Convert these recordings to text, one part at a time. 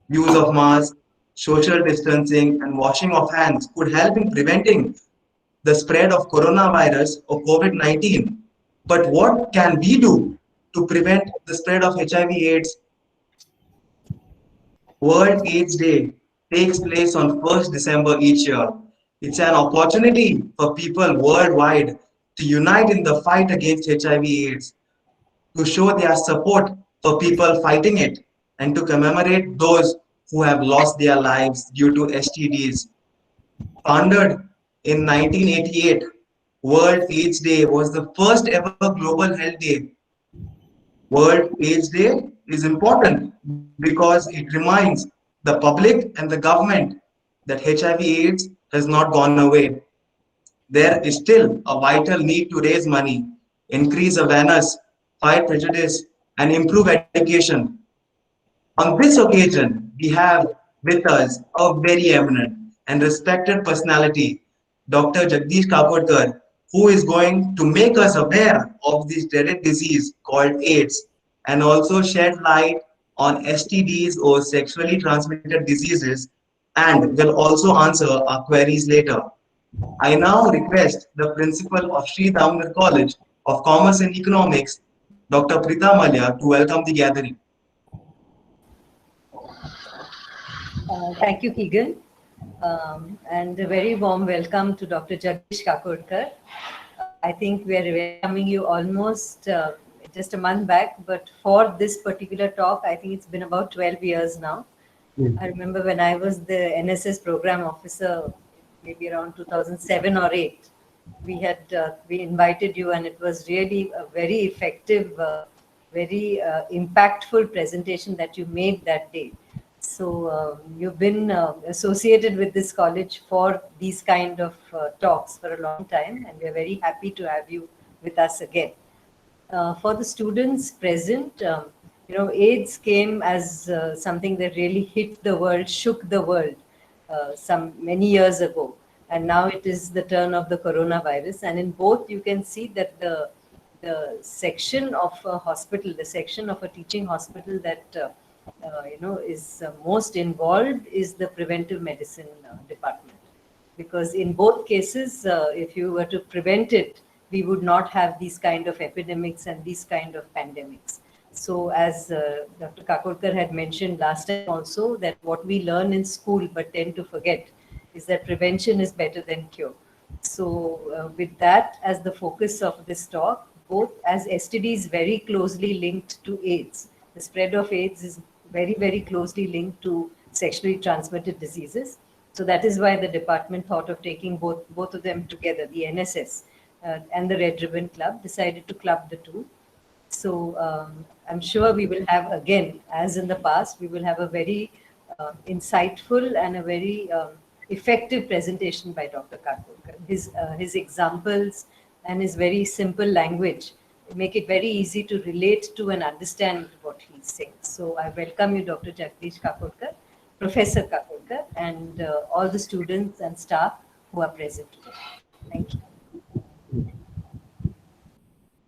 Use of masks, social distancing, and washing of hands could help in preventing the spread of coronavirus or COVID-19. But what can we do to prevent the spread of HIV/AIDS? World AIDS Day takes place on 1st December each year. It's an opportunity for people worldwide to unite in the fight against HIV/AIDS, to show their support for people fighting it, and to commemorate those who have lost their lives due to STDs. Founded in 1988, World AIDS Day was the first ever global health day. World AIDS Day is important because it reminds the public and the government that HIV/AIDS has not gone away. There is still a vital need to raise money, increase awareness, fight prejudice, and improve education. On this occasion, we have with us a very eminent and respected personality, Dr. Jagdish Kakodkar, who is going to make us aware of this dreaded disease called AIDS and also shed light on STDs or sexually transmitted diseases and will also answer our queries later. I now request the principal of Sri Damodar College of Commerce and Economics, Dr. Prita Malia, to welcome the gathering. Thank you, Keegan, and a very warm welcome to Dr. Jagdish Kakodkar. I think we are welcoming you almost just a month back, but for this particular talk, I think it's been about 12 years now. I remember when I was the NSS program officer, maybe around 2007 or 8, we invited you, and it was really a very effective, very impactful presentation that you made that day. So you've been associated with this college for these kind of talks for a long time, and we're very happy to have you with us again. For the students present, AIDS came as something that really hit the world, shook the world some many years ago, and now it is the turn of the coronavirus. And in both, you can see that the section of a hospital, the section of a teaching hospital that is most involved is the preventive medicine department, because in both cases, if you were to prevent it, we would not have these kind of epidemics and these kind of pandemics. So as Dr. Kakodkar had mentioned last time also, that what we learn in school but tend to forget is that prevention is better than cure. So with that as the focus of this talk, both as STD is very closely linked to AIDS, the spread of AIDS is very, very closely linked to sexually transmitted diseases. So that is why the department thought of taking both of them together. The NSS and the Red Ribbon Club decided to club the two. So I'm sure we will have, again, as in the past, we will have a very insightful and a very effective presentation by Dr. Kakodkar. His examples and his very simple language make it very easy to relate to and understand what he's saying. So I welcome you, Dr. Jagdish Kakodkar, Professor Kakodkar, and all the students and staff who are present today. Thank you.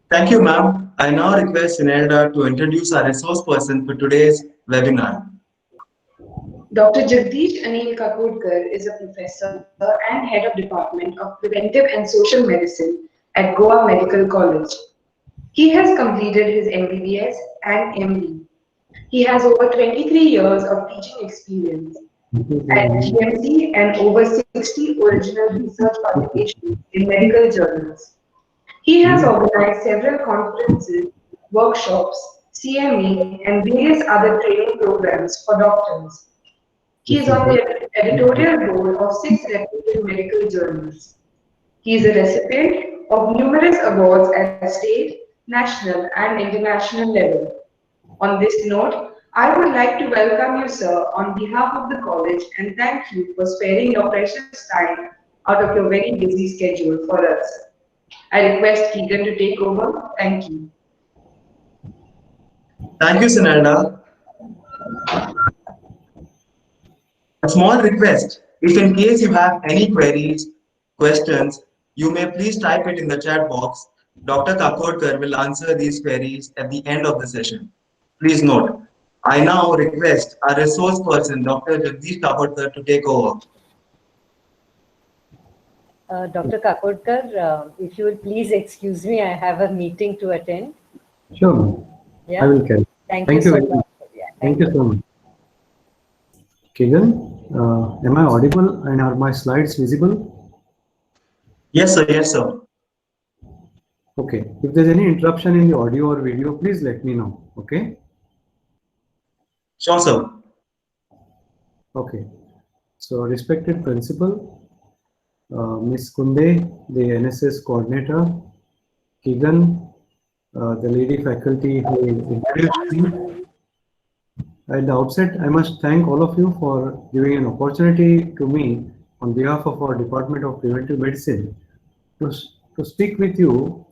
Thank you, ma'am. I now request Sinelda to introduce our resource person for today's webinar. Dr. Jagdish Anil Kakodkar is a professor and head of Department of Preventive and Social Medicine at Goa Medical College. He has completed his MBBS and MD. He has over 23 years of teaching experience at GMC and over 60 original research publications in medical journals. He has organized several conferences, workshops, CME, and various other training programs for doctors. He is on the editorial board of 6 reputed medical journals. He is a recipient of numerous awards at state, national, and international level. On this note, I would like to welcome you, sir, on behalf of the college, and thank you for sparing your precious time out of your very busy schedule for us. I request Keegan to take over. Thank you. Thank you, Sinelda. A small request, if in case you have any queries, questions, you may please type it in the chat box. Dr. Kakodkar will answer these queries at the end of the session. Please note, I now request our resource person, Dr. Jagdish Kapotkar, to take over. Dr. Kakodkar, if you will please excuse me, I have a meeting to attend. Sure, I Yeah. will carry. Thank Thank you you so very much. much. Yeah, Thank you so much. Keegan, am I audible and are my slides visible? Yes, sir. Yes, sir. Okay. If there's any interruption in the audio or video, please let me know. Okay. Sure, sir. Okay. So, respected principal, Ms. Kunde, the NSS coordinator, Keegan, the lady faculty who introduced me. At the outset, I must thank all of you for giving an opportunity to me on behalf of our Department of Preventive Medicine to, to speak with you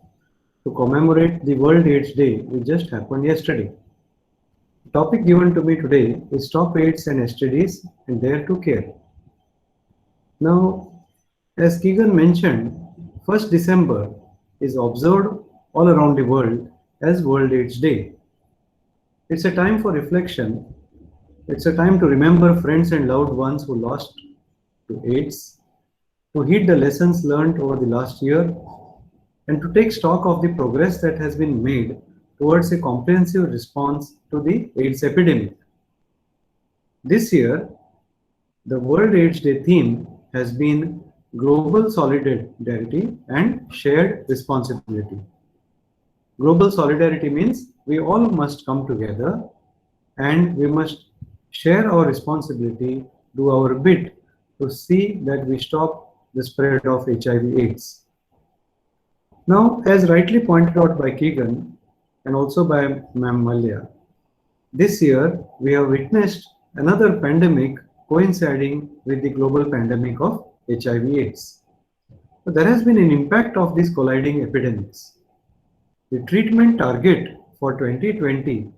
to commemorate the World AIDS Day which just happened yesterday. The topic given to me today is Stop AIDS and STDs and Dare to Care. Now, as Keegan mentioned, 1st December is observed all around the world as World AIDS Day. It's a time for reflection. It's a time to remember friends and loved ones who lost to AIDS, to heed the lessons learned over the last year, and to take stock of the progress that has been made towards a comprehensive response to the AIDS epidemic. This year, the World AIDS Day theme has been Global Solidarity and Shared Responsibility. Global solidarity means we all must come together and we must share our responsibility, do our bit to see that we stop the spread of HIV/AIDS. Now, as rightly pointed out by Keegan and also by Ma'am Malya, this year we have witnessed another pandemic coinciding with the global pandemic of HIV/AIDS. So there has been an impact of these colliding epidemics. The treatment target for 2020,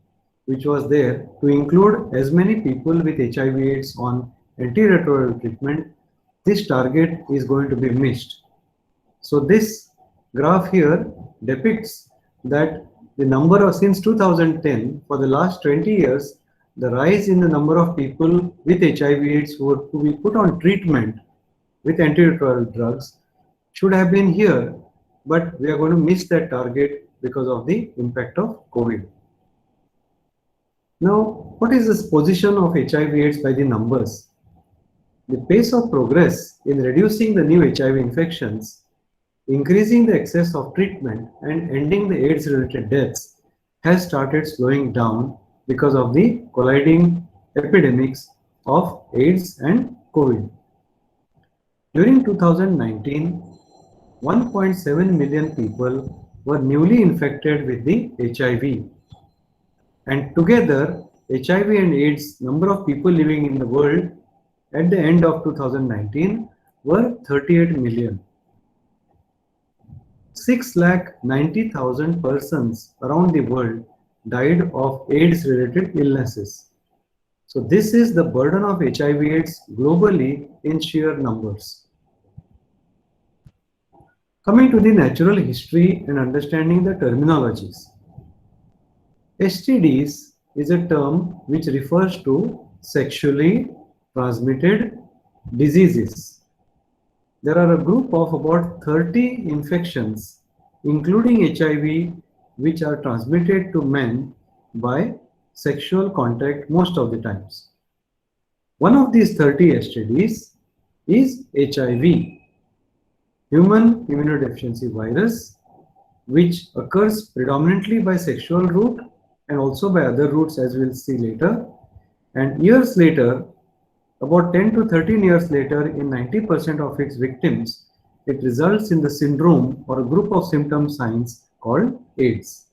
which was there to include as many people with HIV/AIDS on antiretroviral treatment, this target is going to be missed. So this graph here depicts that the number of since 2010 for the last 20 years, the rise in the number of people with HIV/AIDS who we put on treatment with antiretroviral drugs should have been here, but we are going to miss that target because of the impact of COVID. Now, what is this position of HIV/AIDS by the numbers? The pace of progress in reducing the new HIV infections, increasing the access of treatment and ending the AIDS-related deaths has started slowing down because of the colliding epidemics of AIDS and COVID. During 2019, 1.7 million people were newly infected with the HIV. And together, HIV and AIDS number of people living in the world at the end of 2019 were 38 million. 6,90,000 persons around the world died of AIDS-related illnesses. So this is the burden of HIV/AIDS globally in sheer numbers. Coming to the natural history and understanding the terminologies. STDs is a term which refers to sexually transmitted diseases. There are a group of about 30 infections, including HIV, which are transmitted to men by sexual contact most of the times. One of these 30 STDs is HIV, human immunodeficiency virus, which occurs predominantly by sexual route and also by other routes, as we'll see later. And years later, about 10 to 13 years later, in 90% of its victims, it results in the syndrome or a group of symptom signs called AIDS.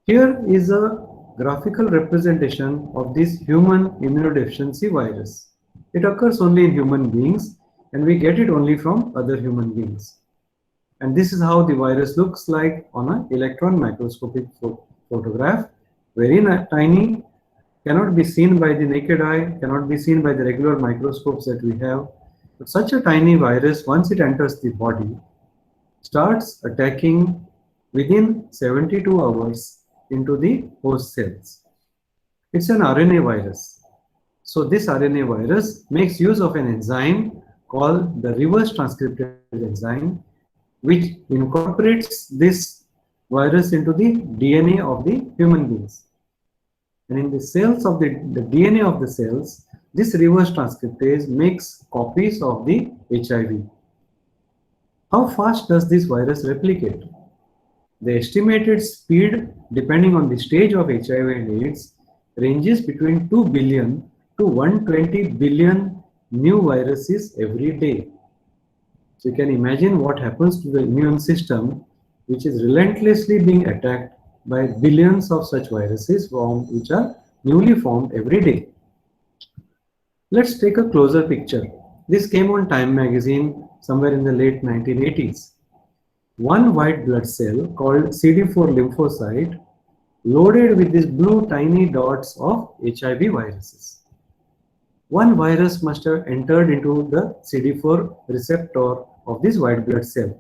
Here is a graphical representation of this human immunodeficiency virus. It occurs only in human beings and we get it only from other human beings. And this is how the virus looks like on an electron microscopic photograph. Very tiny, cannot be seen by the naked eye, cannot be seen by the regular microscopes that we have. But such a tiny virus, once it enters the body, starts attacking within 72 hours into the host cells. It's an RNA virus. So this RNA virus makes use of an enzyme called the reverse transcriptase enzyme, which incorporates this virus into the DNA of the human beings. And in the cells of the DNA of the cells, this reverse transcriptase makes copies of the HIV. How fast does this virus replicate? The estimated speed, depending on the stage of HIV and AIDS, ranges between 2 billion to 120 billion new viruses every day. So you can imagine what happens to the immune system, which is relentlessly being attacked by billions of such viruses which are newly formed every day. Let's take a closer picture. This came on Time magazine somewhere in the late 1980s. One white blood cell called CD4 lymphocyte loaded with these blue tiny dots of HIV viruses. One virus must have entered into the CD4 receptor of this white blood cell.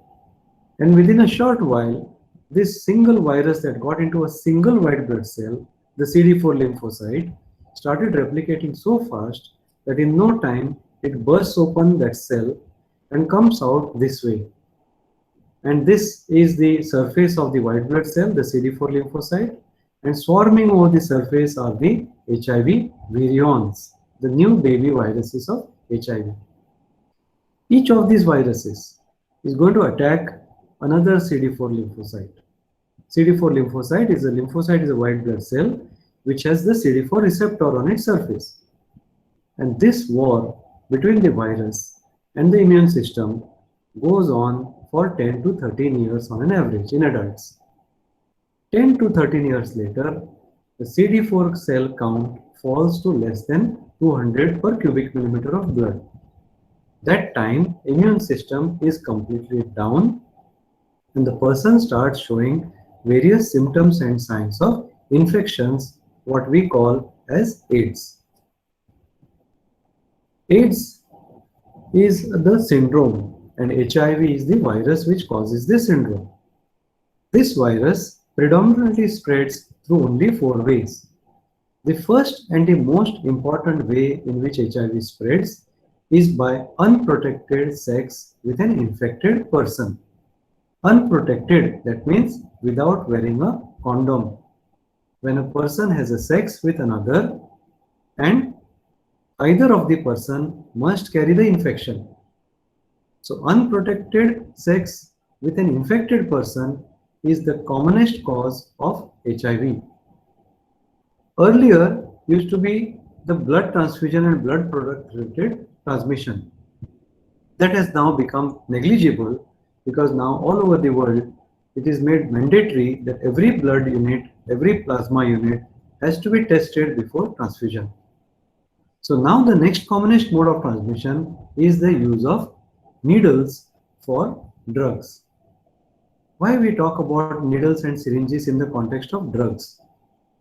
And within a short while, this single virus that got into a single white blood cell, the CD4 lymphocyte, started replicating so fast that in no time it bursts open that cell and comes out this way. And this is the surface of the white blood cell, the CD4 lymphocyte, and swarming over the surface are the HIV virions, the new baby viruses of HIV. Each of these viruses is going to attack another CD4 lymphocyte. CD4 lymphocyte is a white blood cell which has the CD4 receptor on its surface. And this war between the virus and the immune system goes on for 10 to 13 years on an average in adults. 10 to 13 years later, the CD4 cell count falls to less than 200 per cubic millimeter of blood. That time, immune system is completely down and the person starts showing various symptoms and signs of infections, what we call as AIDS. AIDS is the syndrome and HIV is the virus which causes the syndrome. This virus predominantly spreads through only 4 ways. The first and the most important way in which HIV spreads is by unprotected sex with an infected person. Unprotected, that means without wearing a condom. When a person has a sex with another and either of the person must carry the infection. So unprotected sex with an infected person is the commonest cause of HIV. Earlier used to be the blood transfusion and blood product related transmission. That has now become negligible because now all over the world it is made mandatory that every blood unit, every plasma unit has to be tested before transfusion. So now the next commonest mode of transmission is the use of needles for drugs. Why we talk about needles and syringes in the context of drugs?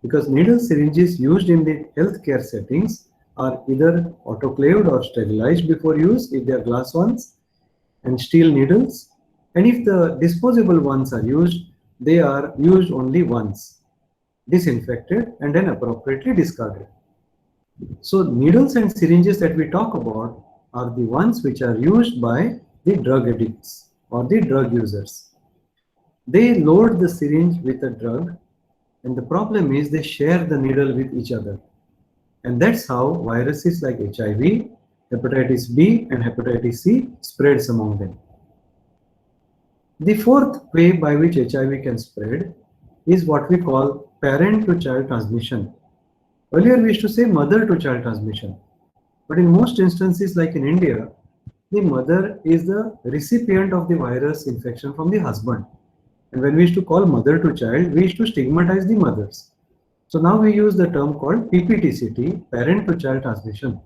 Because needles, syringes used in the healthcare settings are either autoclaved or sterilized before use if they are glass ones and steel needles. And if the disposable ones are used, they are used only once, disinfected and then appropriately discarded. So needles and syringes that we talk about are the ones which are used by the drug addicts or the drug users. They load the syringe with a drug and the problem is they share the needle with each other. And that's how viruses like HIV, hepatitis B and hepatitis C spreads among them. The fourth way by which HIV can spread is what we call parent-to-child transmission. Earlier we used to say mother-to-child transmission. But in most instances like in India, the mother is the recipient of the virus infection from the husband. And when we used to call mother-to-child, we used to stigmatize the mothers. So now we use the term called PPTCT, parent-to-child transmission.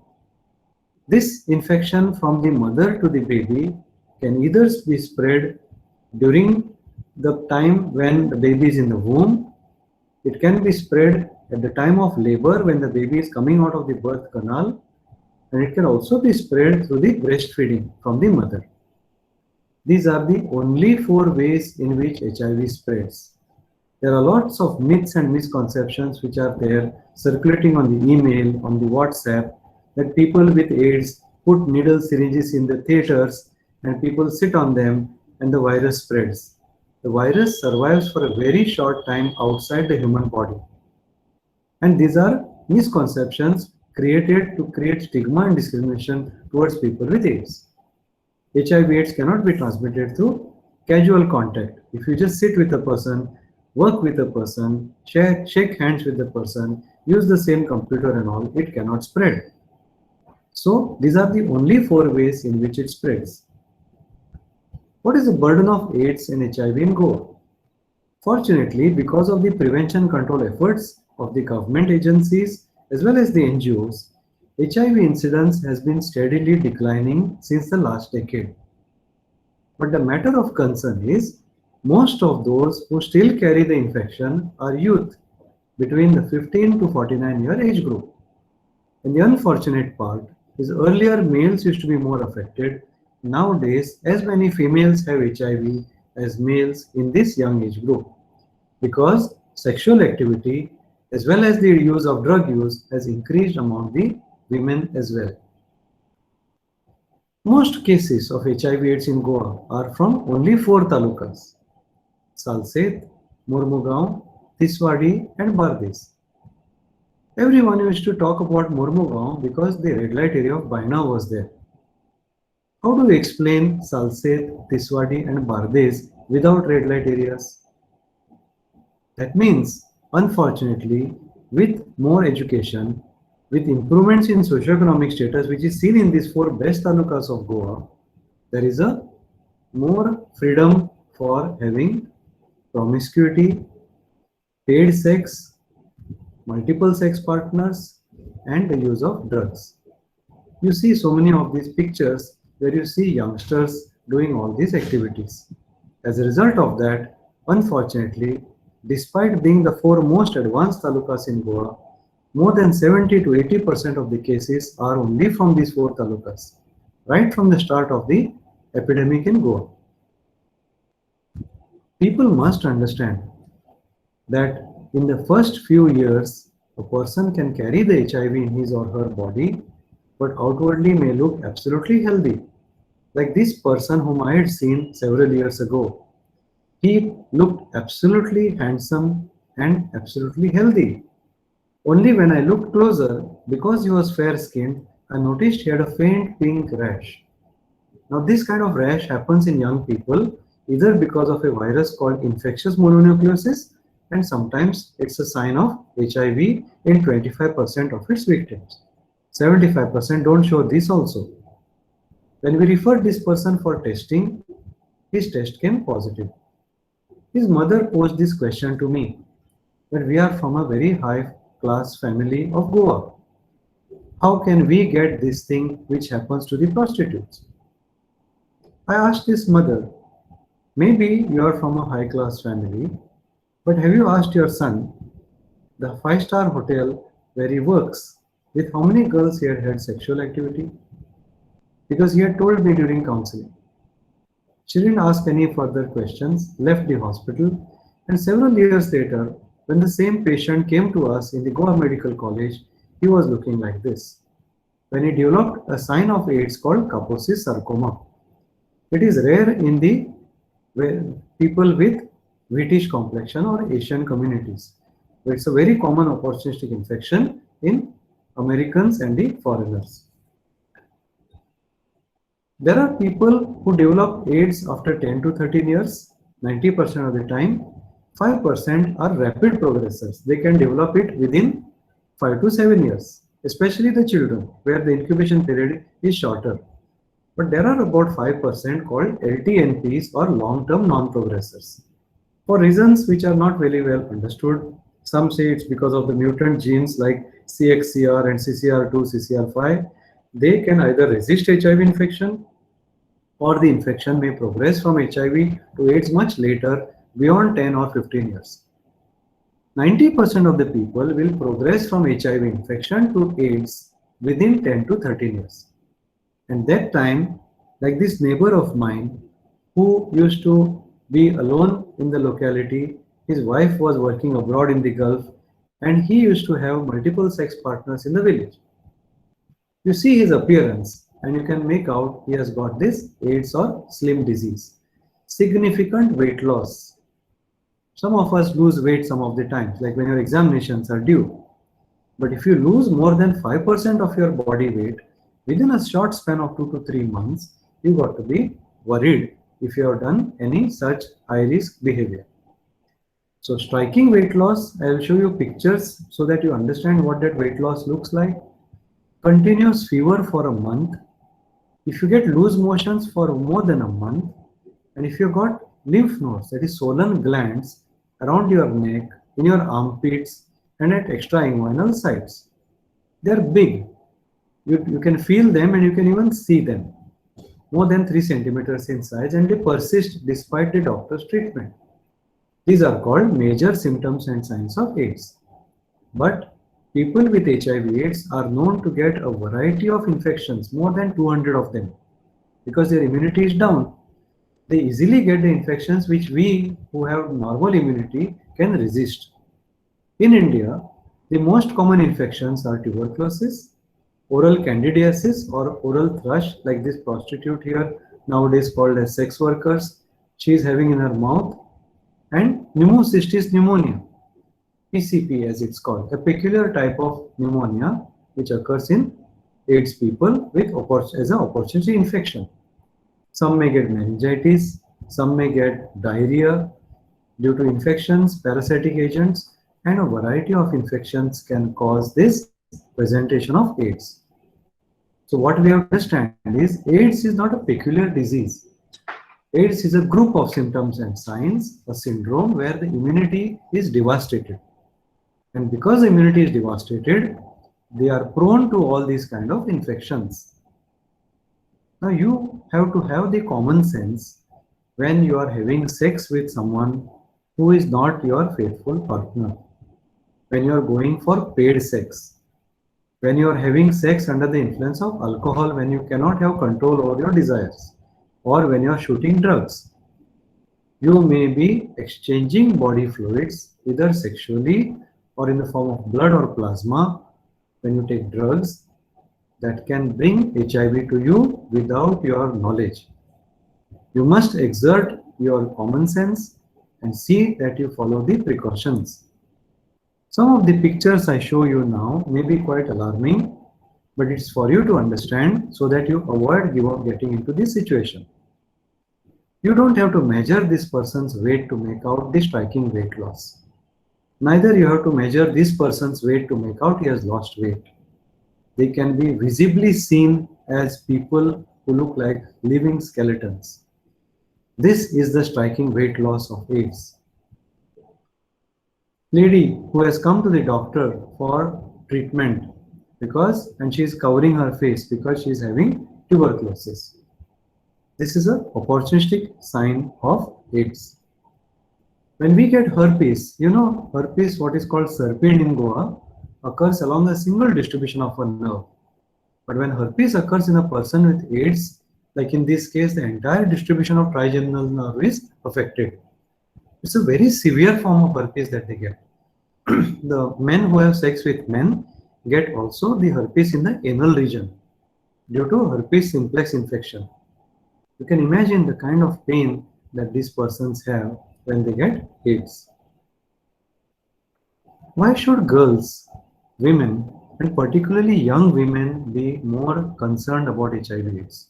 This infection from the mother to the baby can either be spread during the time when the baby is in the womb. It can be spread at the time of labor when the baby is coming out of the birth canal, and it can also be spread through the breastfeeding from the mother. These are the only 4 ways in which HIV spreads. There are lots of myths and misconceptions which are there circulating on the email, on the WhatsApp, that people with AIDS put needle syringes in the theaters and people sit on them and the virus spreads. The virus survives for a very short time outside the human body. And these are misconceptions created to create stigma and discrimination towards people with AIDS. HIV/AIDS cannot be transmitted through casual contact. If you just sit with a person, work with a person, shake hands with the person, use the same computer and all, it cannot spread. So these are the only 4 ways in which it spreads. What is the burden of AIDS and HIV in Goa? Fortunately, because of the prevention control efforts of the government agencies as well as the NGOs, HIV incidence has been steadily declining since the last decade. But the matter of concern is most of those who still carry the infection are youth between the 15 to 49-year age group. And the unfortunate part is earlier males used to be more affected. Nowadays, as many females have HIV as males in this young age group because sexual activity as well as the use of drug use has increased among the women as well. Most cases of HIV/AIDS in Goa are from only 4 talukas: Salset, Mormugaon, Tiswadi and Bardes. Everyone used to talk about Mormugaon because the red light area of Baina was there. How do we explain Salset, Tiswadi and Bardes without red light areas? That means, unfortunately, with more education, with improvements in socioeconomic status, which is seen in these 4 best talukas of Goa, there is a more freedom for having promiscuity, paid sex, multiple sex partners, and the use of drugs. You see so many of these pictures where you see youngsters doing all these activities. As a result of that, unfortunately, despite being the 4 most advanced talukas in Goa, more than 70 to 80% of the cases are only from these 4 talukas, right from the start of the epidemic in Goa. People must understand that in the first few years, a person can carry the HIV in his or her body, but outwardly may look absolutely healthy. Like this person whom I had seen several years ago. He looked absolutely handsome and absolutely healthy. Only when I looked closer, because he was fair-skinned, I noticed he had a faint pink rash. Now this kind of rash happens in young people either because of a virus called infectious mononucleosis, and sometimes it's a sign of HIV in 25% of its victims. 75% don't show this also. When we referred this person for testing, his test came positive. His mother posed this question to me, that we are from a very high class family of Goa. How can we get this thing which happens to the prostitutes? I asked his mother, maybe you are from a high class family, but have you asked your son, the 5-star hotel where he works, with how many girls he had had sexual activity? Because he had told me during counseling. She didn't ask any further questions, left the hospital, and several years later, when the same patient came to us in the Goa Medical College, he was looking like this. When he developed a sign of AIDS called Kaposi sarcoma. It is rare in the people with whitish complexion or Asian communities. It's a very common opportunistic infection in Americans and the foreigners. There are people who develop AIDS after 10 to 13 years, 90% of the time. 5% are rapid progressors. They can develop it within 5 to 7 years, especially the children, where the incubation period is shorter. But there are about 5% called LTNPs or long-term non-progressors. For reasons which are not very well understood, some say it's because of the mutant genes like CXCR and CCR2, CCR5. They can either resist HIV infection or the infection may progress from HIV to AIDS much later, beyond 10 or 15 years. 90% of the people will progress from HIV infection to AIDS within 10 to 13 years. And that time, like this neighbor of mine who used to be alone in the locality, His wife was working abroad in the Gulf, and he used to have multiple sex partners in the village. You see his appearance, and you can make out he has got this AIDS or slim disease. Significant weight loss. Some of us lose weight some of the times, like when your examinations are due. But if you lose more than 5% of your body weight within a short span of 2 to 3 months, you got to be worried if you have done any such high risk behavior. So striking weight loss, I will show you pictures so that you understand what that weight loss looks like. Continuous fever for a month. If you get loose motions for more than a month, and if you got lymph nodes, that is swollen glands around your neck, in your armpits, and at extrainguinal sites. They're big. You can feel them and you can even see them. More than 3 centimeters in size, and they persist despite the doctor's treatment. These are called major symptoms and signs of AIDS. But people with HIV/AIDS are known to get a variety of infections, more than 200 of them, because their immunity is down. They easily get the infections which we who have normal immunity can resist. In India, the most common infections are tuberculosis, oral candidiasis or oral thrush, like this prostitute here, nowadays called as sex workers, she is having in her mouth, and pneumocystis pneumonia, PCP as it's called, a peculiar type of pneumonia which occurs in AIDS people with as an opportunity infection. Some may get meningitis, some may get diarrhea due to infections, parasitic agents, and a variety of infections can cause this presentation of AIDS. So what we have to understand is AIDS is not a peculiar disease. AIDS is a group of symptoms and signs, a syndrome where the immunity is devastated. And because the immunity is devastated, they are prone to all these kind of infections. Now you have to have the common sense when you are having sex with someone who is not your faithful partner, when you are going for paid sex, when you are having sex under the influence of alcohol, when you cannot have control over your desires, or when you are shooting drugs. You may be exchanging body fluids either sexually or in the form of blood or plasma when you take drugs that can bring HIV to you without your knowledge. You must exert your common sense and see that you follow the precautions. Some of the pictures I show you now may be quite alarming, but it's for you to understand so that you avoid getting into this situation. You don't have to measure this person's weight to make out the striking weight loss. Neither you have to measure this person's weight to make out he has lost weight. They can be visibly seen as people who look like living skeletons. This is the striking weight loss of AIDS. Lady who has come to the doctor for treatment and she is covering her face because she is having tuberculosis. This is an opportunistic sign of AIDS. When we get herpes, you know, herpes, what is called serpin in Goa, occurs along a single distribution of a nerve. But when herpes occurs in a person with AIDS, like in this case, the entire distribution of trigeminal nerve is affected. It's a very severe form of herpes that they get. The men who have sex with men get also the herpes in the anal region due to herpes simplex infection. You can imagine the kind of pain that these persons have when they get AIDS. Why should girls, women, and particularly young women be more concerned about HIV/AIDS?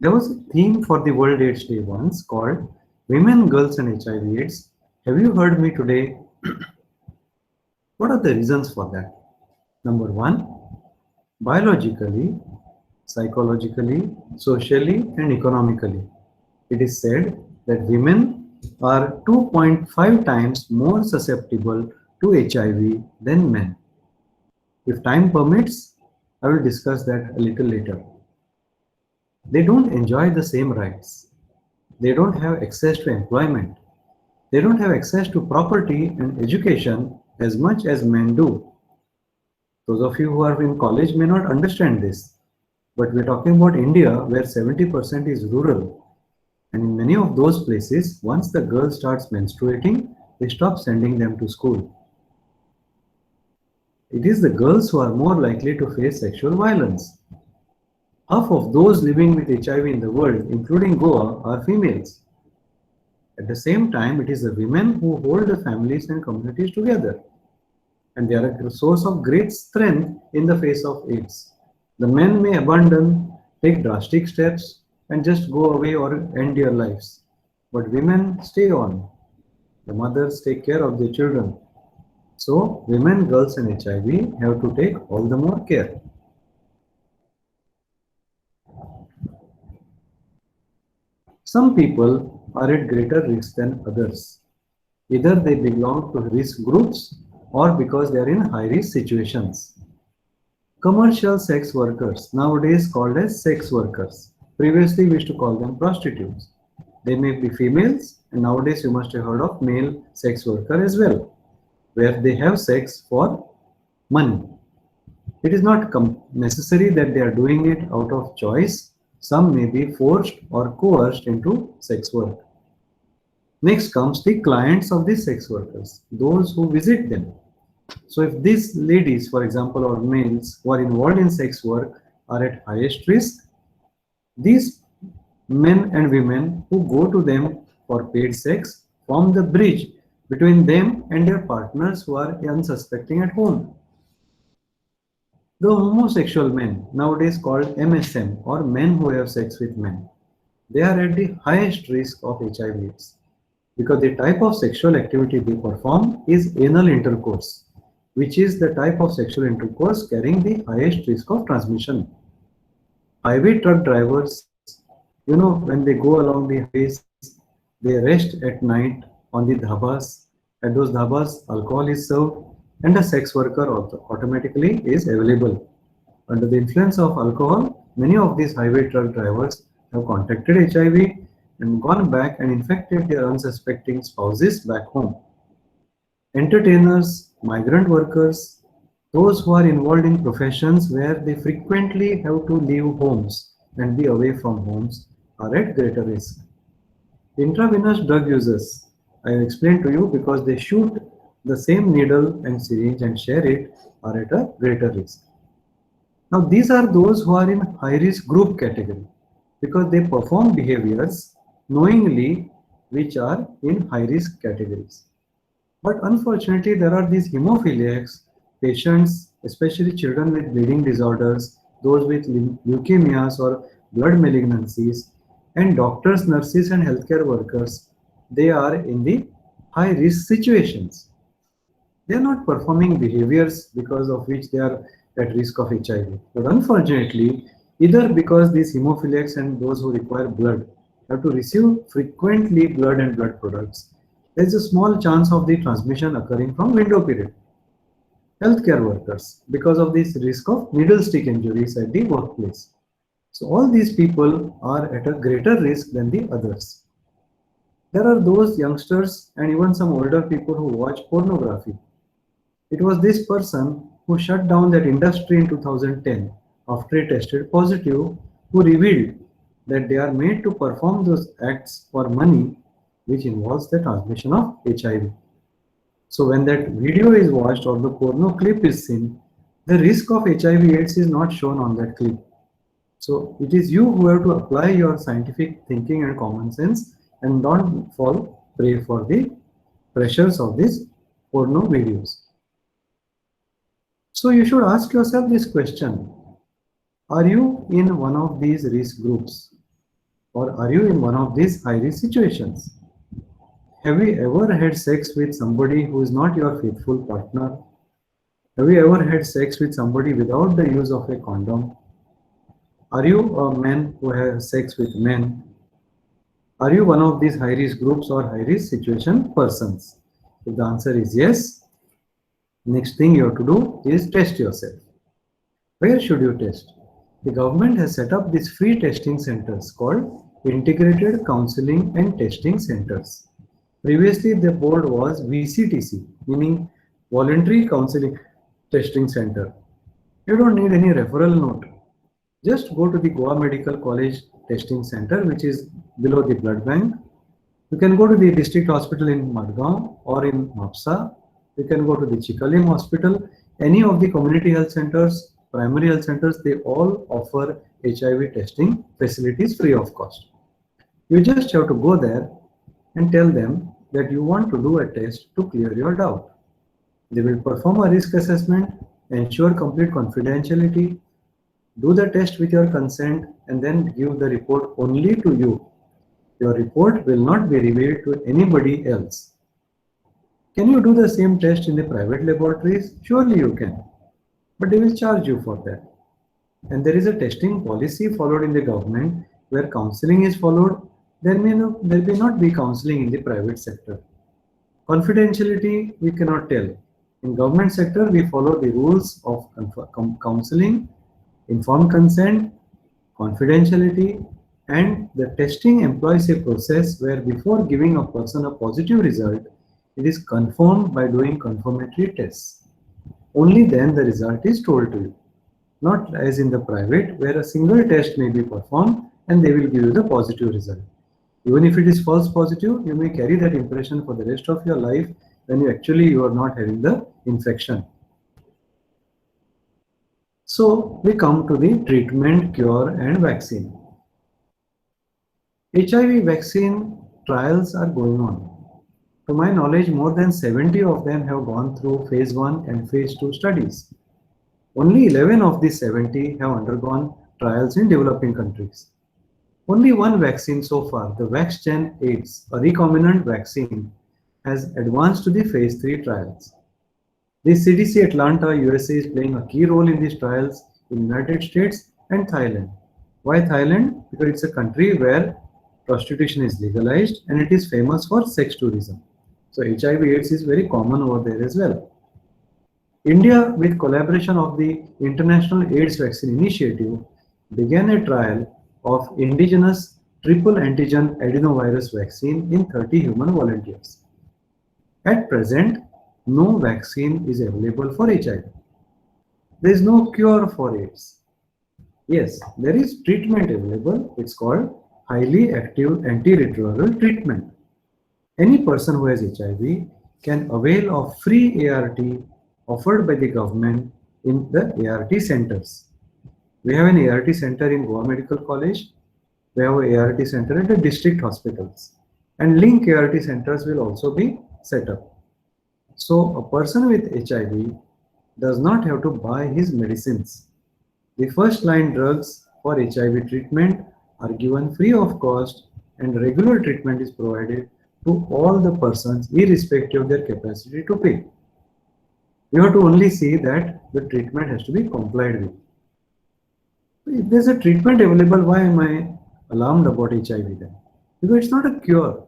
There was a theme for the World AIDS Day once called Women, Girls and HIV/AIDS. Have you heard me today? What are the reasons for that? Number one, biologically, psychologically, socially, and economically, it is said that women are 2.5 times more susceptible to HIV than men. If time permits, I will discuss that a little later. They don't enjoy the same rights. They don't have access to employment. They don't have access to property and education as much as men do. Those of you who are in college may not understand this, but we're talking about India where 70% is rural. And in many of those places, once the girl starts menstruating, they stop sending them to school. It is the girls who are more likely to face sexual violence. Half of those living with HIV in the world, including Goa, are females. At the same time, it is the women who hold the families and communities together. And they are a source of great strength in the face of AIDS. The men may abandon, take drastic steps, and just go away or end their lives. But women stay on. The mothers take care of their children. So, women, girls, and HIV have to take all the more care. Some people are at greater risk than others. Either they belong to risk groups or because they are in high-risk situations. Commercial sex workers, nowadays called as sex workers. Previously, we used to call them prostitutes. They may be females, and nowadays you must have heard of male sex worker as well, where they have sex for money. It is not necessary that they are doing it out of choice. Some may be forced or coerced into sex work. Next comes the clients of these sex workers, those who visit them. So if these ladies, for example, or males who are involved in sex work are at highest risk, these men and women who go to them for paid sex form the bridge between them and their partners who are unsuspecting at home. The homosexual men, nowadays called MSM, or men who have sex with men, they are at the highest risk of HIV/AIDS because the type of sexual activity they perform is anal intercourse, which is the type of sexual intercourse carrying the highest risk of transmission. Highway truck drivers, when they go along the highways, they rest at night on the dhabas. At those dhabas, alcohol is served, and a sex worker also automatically is available. Under the influence of alcohol, many of these highway truck drivers have contracted HIV and gone back and infected their unsuspecting spouses back home. Entertainers, migrant workers, those who are involved in professions where they frequently have to leave homes and be away from homes are at greater risk. Intravenous drug users, I have explained to you, because they shoot the same needle and syringe and share it, are at a greater risk. Now these are those who are in high risk group category because they perform behaviors knowingly which are in high risk categories. But unfortunately, there are these hemophiliacs, patients, especially children with bleeding disorders, those with leukemias or blood malignancies, and doctors, nurses, and healthcare workers. They are in the high risk situations. They are not performing behaviors because of which they are at risk of HIV. But unfortunately, either because these hemophiliacs and those who require blood have to receive frequently blood and blood products, there is a small chance of the transmission occurring from window period. Healthcare workers, because of this risk of needle stick injuries at the workplace. So all these people are at a greater risk than the others. There are those youngsters and even some older people who watch pornography. It was this person who shut down that industry in 2010 after he tested positive, who revealed that they are made to perform those acts for money, which involves the transmission of HIV. So when that video is watched or the porno clip is seen, the risk of HIV/AIDS is not shown on that clip. So it is you who have to apply your scientific thinking and common sense and don't fall prey for the pressures of these porno videos. So you should ask yourself this question: are you in one of these risk groups, or are you in one of these high risk situations? Have you ever had sex with somebody who is not your faithful partner? Have you ever had sex with somebody without the use of a condom? Are you a man who has sex with men? Are you one of these high risk groups or high risk situation persons? If the answer is yes, next thing you have to do is test yourself. Where should you test? The government has set up these free testing centers called Integrated Counseling and Testing Centers. Previously, the board was VCTC, meaning Voluntary Counseling Testing Center. You don't need any referral note. Just go to the Goa Medical College Testing Center, which is below the blood bank. You can go to the district hospital in Madgaon or in Mapsa. You can go to the Chikalim hospital. Any of the community health centers, primary health centers, they all offer HIV testing facilities free of cost. You just have to go there and tell them that you want to do a test to clear your doubt. They will perform a risk assessment, ensure complete confidentiality, do the test with your consent, and then give the report only to you. Your report will not be revealed to anybody else. Can you do the same test in the private laboratories? Surely you can, but they will charge you for that. And there is a testing policy followed in the government where counseling is followed. There may not be counseling in the private sector. Confidentiality, we cannot tell. In government sector, we follow the rules of counseling, informed consent, confidentiality, and the testing employs a process where before giving a person a positive result, it is confirmed by doing confirmatory tests. Only then the result is told to you. Not as in the private, where a single test may be performed and they will give you the positive result. Even if it is false positive, you may carry that impression for the rest of your life when you are not having the infection. So we come to the treatment, cure, and vaccine. HIV vaccine trials are going on. To my knowledge, more than 70 of them have gone through phase 1 and phase 2 studies. Only 11 of these 70 have undergone trials in developing countries. Only one vaccine so far, the VaxGen AIDS, a recombinant vaccine, has advanced to the phase 3 trials. The CDC Atlanta, USA is playing a key role in these trials in United States and Thailand. Why Thailand? Because it's a country where prostitution is legalized and it is famous for sex tourism. So HIV AIDS is very common over there as well. India, with collaboration of the International AIDS Vaccine Initiative, began a trial of indigenous triple antigen adenovirus vaccine in 30 human volunteers. At present, no vaccine is available for HIV. There is no cure for AIDS. Yes, there is treatment available. It's called highly active antiretroviral treatment. Any person who has HIV can avail of free ART offered by the government in the ART centers. We have an ART center in Goa Medical College. We have an ART center at the district hospitals. And link ART centers will also be set up. So a person with HIV does not have to buy his medicines. The first line drugs for HIV treatment are given free of cost and regular treatment is provided to all the persons irrespective of their capacity to pay. You have to only see that the treatment has to be complied with. If there's a treatment available, why am I alarmed about HIV then? Because it's not a cure.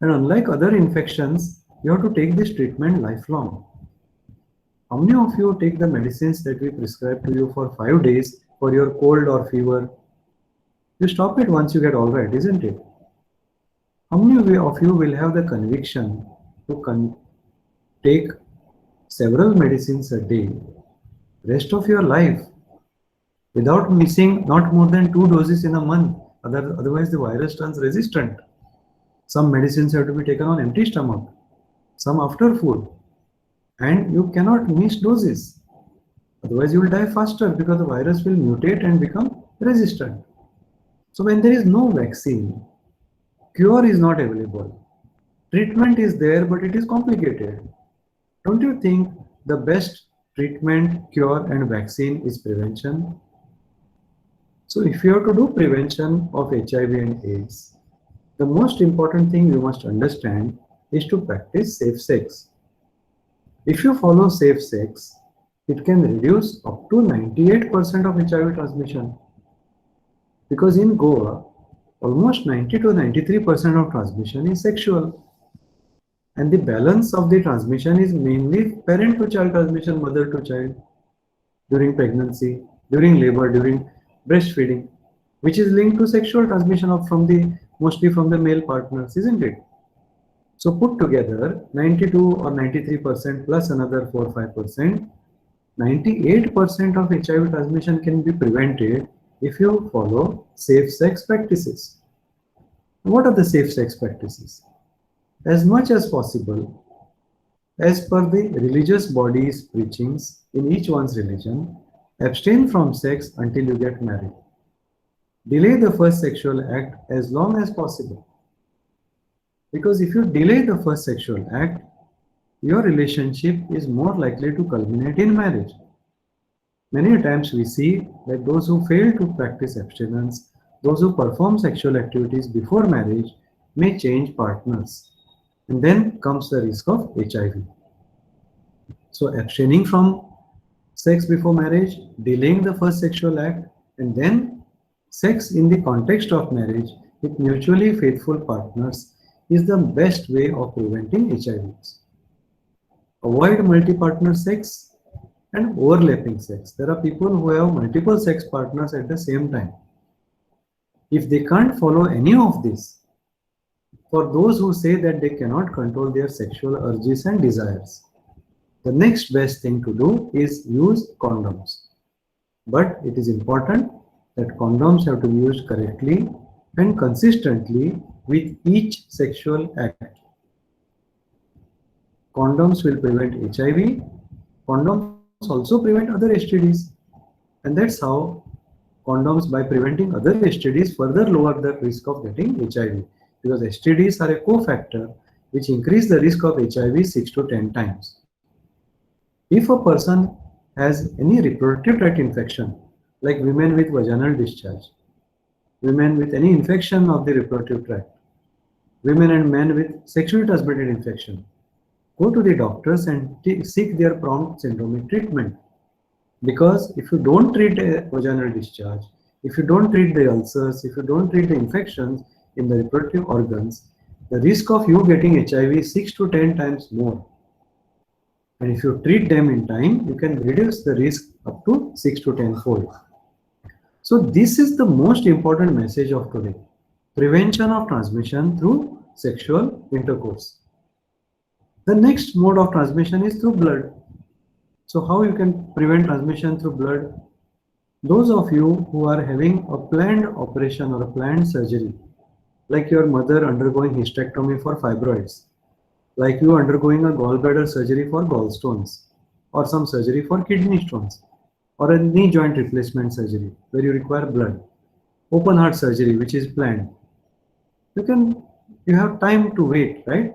And unlike other infections, you have to take this treatment lifelong. How many of you take the medicines that we prescribe to you for 5 days for your cold or fever? You stop it once you get all right, isn't it? How many of you will have the conviction to take several medicines a day, rest of your life, without missing not more than 2 doses in a month? Otherwise, the virus turns resistant. Some medicines have to be taken on empty stomach, some after food, and you cannot miss doses. Otherwise, you will die faster because the virus will mutate and become resistant. So when there is no vaccine, cure is not available. Treatment is there, but it is complicated. Don't you think the best treatment, cure, and vaccine is prevention? So if you have to do prevention of HIV and AIDS, the most important thing you must understand is to practice safe sex. If you follow safe sex, it can reduce up to 98% of HIV transmission. Because in Goa, almost 90 to 93% of transmission is sexual. And the balance of the transmission is mainly parent to child transmission, mother to child, during pregnancy, during labor, during breastfeeding, which is linked to sexual transmission mostly from the male partners, isn't it? So put together 92 or 93% plus another 4-5%, 98% of HIV transmission can be prevented if you follow safe sex practices. What are the safe sex practices? As much as possible, as per the religious body's preachings in each one's religion, abstain from sex until you get married. Delay the first sexual act as long as possible. Because if you delay the first sexual act, your relationship is more likely to culminate in marriage. Many times we see that those who fail to practice abstinence, those who perform sexual activities before marriage, may change partners. And then comes the risk of HIV. So abstaining from sex before marriage, delaying the first sexual act, and then sex in the context of marriage with mutually faithful partners is the best way of preventing HIVs. Avoid multi-partner sex and overlapping sex. There are people who have multiple sex partners at the same time. If they can't follow any of this, for those who say that they cannot control their sexual urges and desires, the next best thing to do is use condoms. But it is important that condoms have to be used correctly and consistently with each sexual act. Condoms will prevent HIV. Condoms also prevent other STDs. And that's how condoms, by preventing other STDs, further lower the risk of getting HIV. Because STDs are a cofactor which increase the risk of HIV 6 to 10 times. If a person has any reproductive tract infection, like women with vaginal discharge, women with any infection of the reproductive tract, women and men with sexually transmitted infection, go to the doctors and seek their prompt syndromic treatment. Because if you don't treat a vaginal discharge, if you don't treat the ulcers, if you don't treat the infections in the reproductive organs, the risk of you getting HIV is 6 to 10 times more. And if you treat them in time, you can reduce the risk up to 6 to 10 fold. So this is the most important message of today. Prevention of transmission through sexual intercourse. The next mode of transmission is through blood. So how you can prevent transmission through blood? Those of you who are having a planned operation or a planned surgery, like your mother undergoing hysterectomy for fibroids, like you undergoing a gallbladder surgery for gallstones, or some surgery for kidney stones, or a knee joint replacement surgery where you require blood, open heart surgery which is planned. You have time to wait, right?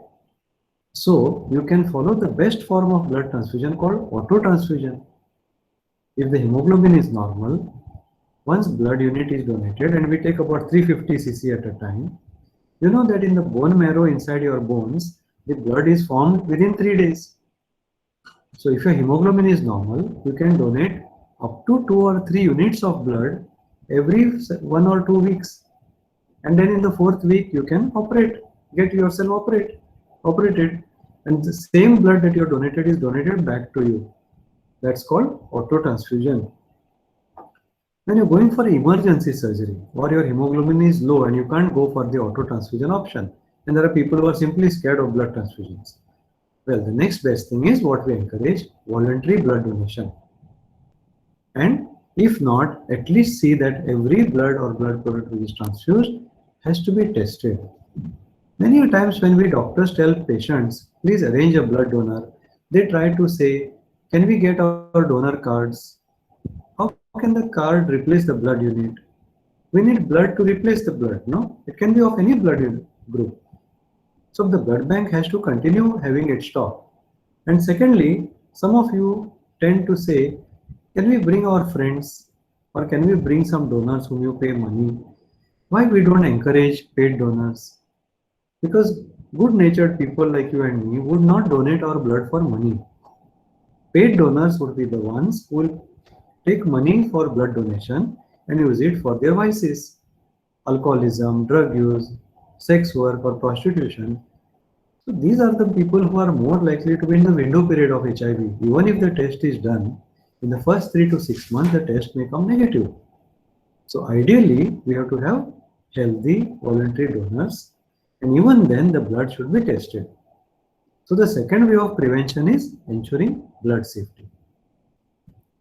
So you can follow the best form of blood transfusion called auto transfusion. If the hemoglobin is normal, once blood unit is donated, and we take about 350 cc at a time, you know that in the bone marrow inside your bones, the blood is formed within 3 days. So if your hemoglobin is normal, you can donate up to 2 or 3 units of blood every 1 or 2 weeks. And then in the 4th week, you can get yourself operated. And the same blood that you donated is donated back to you. That's called auto transfusion. When you're going for emergency surgery or your hemoglobin is low and you can't go for the auto transfusion option, and there are people who are simply scared of blood transfusions. Well, the next best thing is what we encourage, voluntary blood donation. And if not, at least see that every blood or blood product which is transfused has to be tested. Many times when we doctors tell patients, please arrange a blood donor, they try to say, can we get our donor cards? How can the card replace the blood unit? We need blood to replace the blood, no? It can be of any blood group. So the blood bank has to continue having its stock. And secondly, some of you tend to say, can we bring our friends or can we bring some donors whom you pay money? Why we don't encourage paid donors? Because good-natured people like you and me would not donate our blood for money. Paid donors would be the ones who will take money for blood donation and use it for their vices, alcoholism, drug use, sex work or prostitution. So these are the people who are more likely to be in the window period of HIV. Even if the test is done, in the first 3 to 6 months, the test may come negative. So ideally, we have to have healthy voluntary donors, and even then the blood should be tested. So the second way of prevention is ensuring blood safety.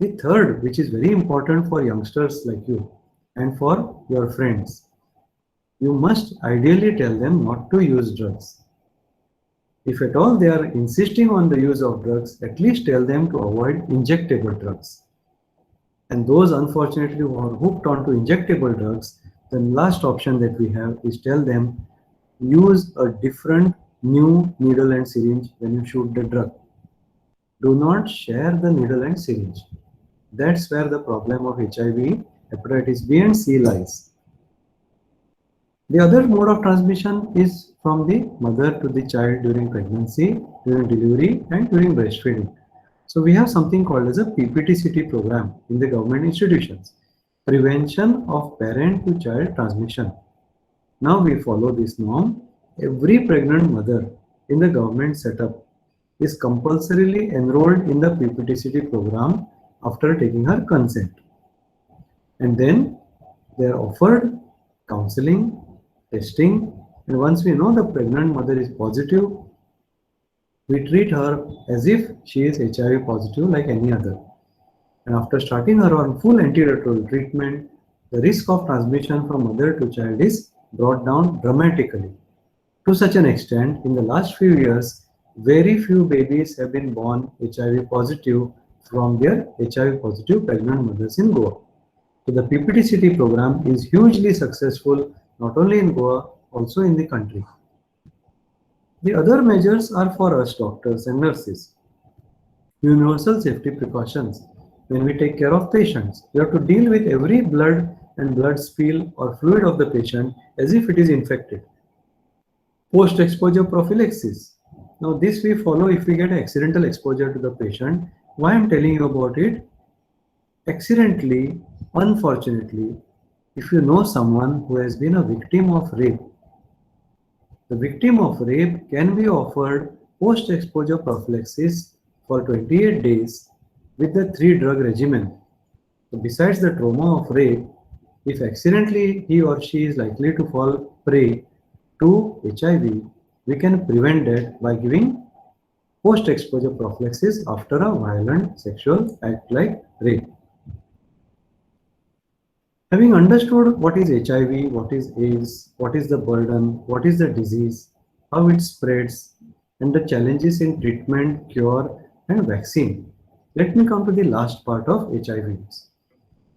The third, which is very important for youngsters like you and for your friends, You must ideally tell them not to use drugs. If at all they are insisting on the use of drugs, at least tell them to avoid injectable drugs. And those unfortunately who are hooked onto injectable drugs, the last option that we have is tell them use a different new needle and syringe when you shoot the drug. Do not share the needle and syringe. That's where the problem of HIV, hepatitis B and C lies. The other mode of transmission is from the mother to the child during pregnancy, during delivery and during breastfeeding. So we have something called as a PPTCT program in the government institutions, Prevention of Parent to Child Transmission. Now we follow this norm. Every pregnant mother in the government setup is compulsorily enrolled in the PPTCT program after taking her consent. And then they are offered counseling, testing, and once we know the pregnant mother is positive, we treat her as if she is HIV positive like any other. And after starting her on full antiretroviral treatment, the risk of transmission from mother to child is brought down dramatically. To such an extent, in the last few years, very few babies have been born HIV positive from their HIV positive pregnant mothers in Goa. So the PPTCT program is hugely successful not only in Goa, also in the country. The other measures are for us doctors and nurses. Universal safety precautions. When we take care of patients, we have to deal with every blood and blood spill or fluid of the patient as if it is infected. Post-exposure prophylaxis. Now this we follow if we get accidental exposure to the patient. Why I am telling you about it? Accidentally, unfortunately, if you know someone who has been a victim of rape, the victim of rape can be offered post-exposure prophylaxis for 28 days with the 3-drug regimen. So besides the trauma of rape, if accidentally he or she is likely to fall prey to HIV, we can prevent that by giving post-exposure prophylaxis after a violent sexual act like rape. Having understood what is HIV, what is AIDS, what is the burden, what is the disease, how it spreads, and the challenges in treatment, cure, and vaccine, let me come to the last part of HIV,